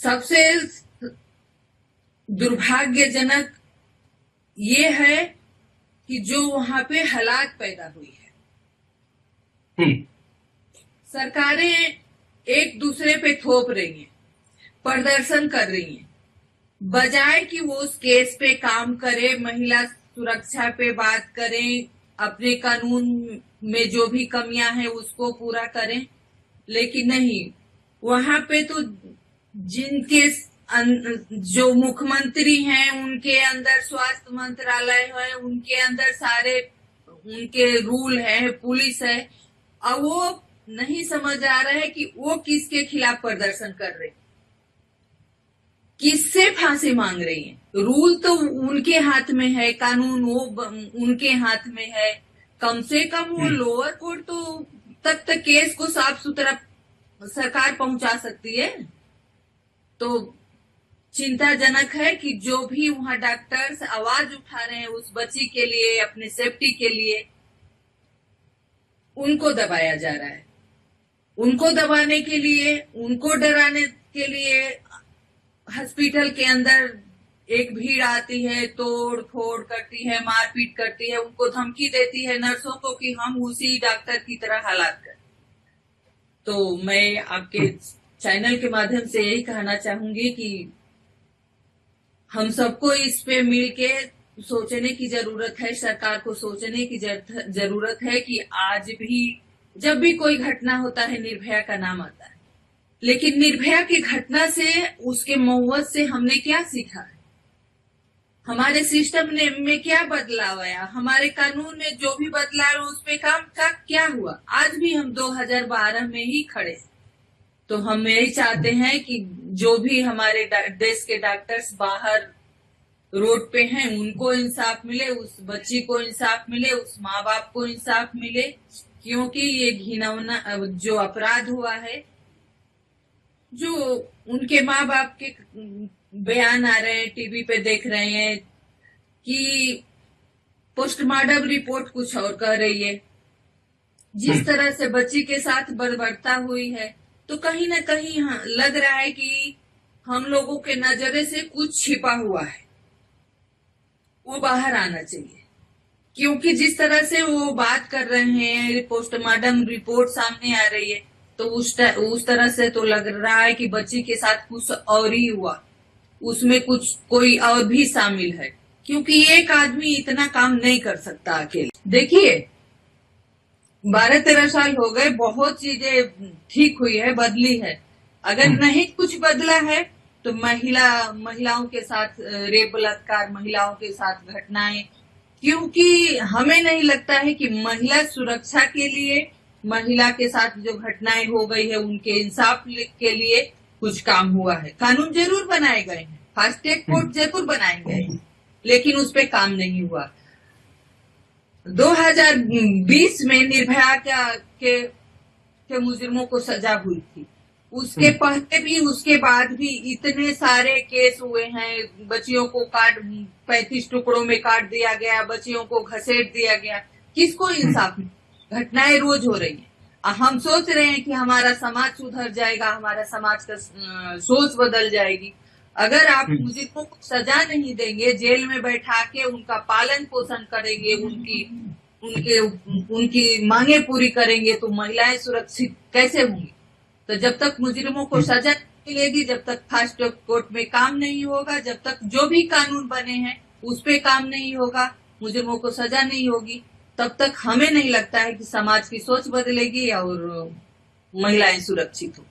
सबसे दुर्भाग्यजनक ये है कि जो वहां पे हालात पैदा हुई है, सरकारें एक दूसरे पे थोप रही हैं, प्रदर्शन कर रही हैं, बजाय कि वो उस केस पे काम करे, महिला सुरक्षा पे बात करें, अपने कानून में जो भी कमियां हैं उसको पूरा करें। लेकिन नहीं, वहां पे तो जिनके जो मुख्यमंत्री हैं उनके अंदर स्वास्थ्य मंत्रालय है, उनके अंदर सारे उनके रूल है, पुलिस है, और वो नहीं समझ आ रहा है कि वो किसके खिलाफ प्रदर्शन कर रहे, किससे फांसी मांग रही है। रूल तो उनके हाथ में है, कानून वो उनके हाथ में है। कम से कम वो लोअर कोर्ट तो तक केस को साफ सुथरा सरकार पहुंचा सकती है। तो चिंताजनक है कि जो भी वहां डॉक्टर्स आवाज उठा रहे हैं उस बच्ची के लिए, अपने सेफ्टी के लिए, उनको दबाया जा रहा है। उनको दबाने के लिए, उनको डराने के लिए हॉस्पिटल के अंदर एक भीड़ आती है, तोड़ फोड़ करती है, मारपीट करती है, उनको धमकी देती है नर्सों को कि हम उसी डॉक्टर की तरह हालात करें। तो मैं आपके चैनल के माध्यम से यही कहना चाहूंगी कि हम सबको इस पे मिलके सोचने की जरूरत है, सरकार को सोचने की जरूरत है कि आज भी जब भी कोई घटना होता है निर्भया का नाम आता है, लेकिन निर्भया की घटना से, उसके मौत से हमने क्या सीखा है? हमारे सिस्टम में क्या बदलाव आया? हमारे कानून में जो भी बदलाव उस पे काम का क्या हुआ? आज भी हम 2012 में ही खड़े। तो हम यही चाहते हैं कि जो भी हमारे देश के डॉक्टर्स बाहर रोड पे हैं उनको इंसाफ मिले, उस बच्ची को इंसाफ मिले, उस माँ बाप को इंसाफ मिले, क्योंकि ये घिनौना जो अपराध हुआ है, जो उनके माँ बाप के बयान आ रहे हैं, टीवी पे देख रहे हैं कि पोस्टमार्टम रिपोर्ट कुछ और कह रही है। जिस तरह से बच्ची के साथ बर्बरता हुई है, तो कहीं ना कहीं लग रहा है कि हम लोगों के नजरे से कुछ छिपा हुआ है, वो बाहर आना चाहिए। क्योंकि जिस तरह से वो बात कर रहे हैं, पोस्टमार्टम रिपोर्ट सामने आ रही है, तो उस तरह से तो लग रहा है कि बच्ची के साथ कुछ और ही हुआ, उसमें कुछ कोई और भी शामिल है। क्योंकि एक आदमी इतना काम नहीं कर सकता अकेले। देखिए, 12-13 साल हो गए, बहुत चीजें ठीक हुई है, बदली है। अगर नहीं कुछ बदला है तो महिलाओं के साथ रेप बलात्कार, महिलाओं के साथ घटनाएं, क्योंकि हमें नहीं लगता है कि महिला सुरक्षा के लिए, महिला के साथ जो घटनाएं हो गई है उनके इंसाफ के लिए कुछ काम हुआ है। कानून जरूर बनाए गए हैं, फास्ट ट्रैक कोर्ट जरूर बनाए गए हैं, लेकिन उस पर काम नहीं हुआ। 2020 में निर्भया के मुजरिमों को सजा हुई थी। उसके पहले भी, उसके बाद भी इतने सारे केस हुए हैं। बच्चियों को 35 टुकड़ों में काट दिया गया, बच्चियों को घसीट दिया गया। किसको इंसाफ? घटनाएं रोज हो रही हैं। हम सोच रहे हैं कि हमारा समाज सुधर जाएगा, हमारा समाज का सोच बदल जाएगी। अगर आप मुजरिमों को सजा नहीं देंगे, जेल में बैठा के उनका पालन पोषण करेंगे, उनकी मांगे पूरी करेंगे, तो महिलाएं सुरक्षित कैसे होंगी? तो जब तक मुजरिमों को सजा मिलेगी, जब तक फास्ट ट्रैक कोर्ट में काम नहीं होगा, जब तक जो भी कानून बने हैं उस पे काम नहीं होगा, मुजरिमों को सजा नहीं होगी, तब तक हमें नहीं लगता है कि समाज की सोच बदलेगी और महिलाएं सुरक्षित हो।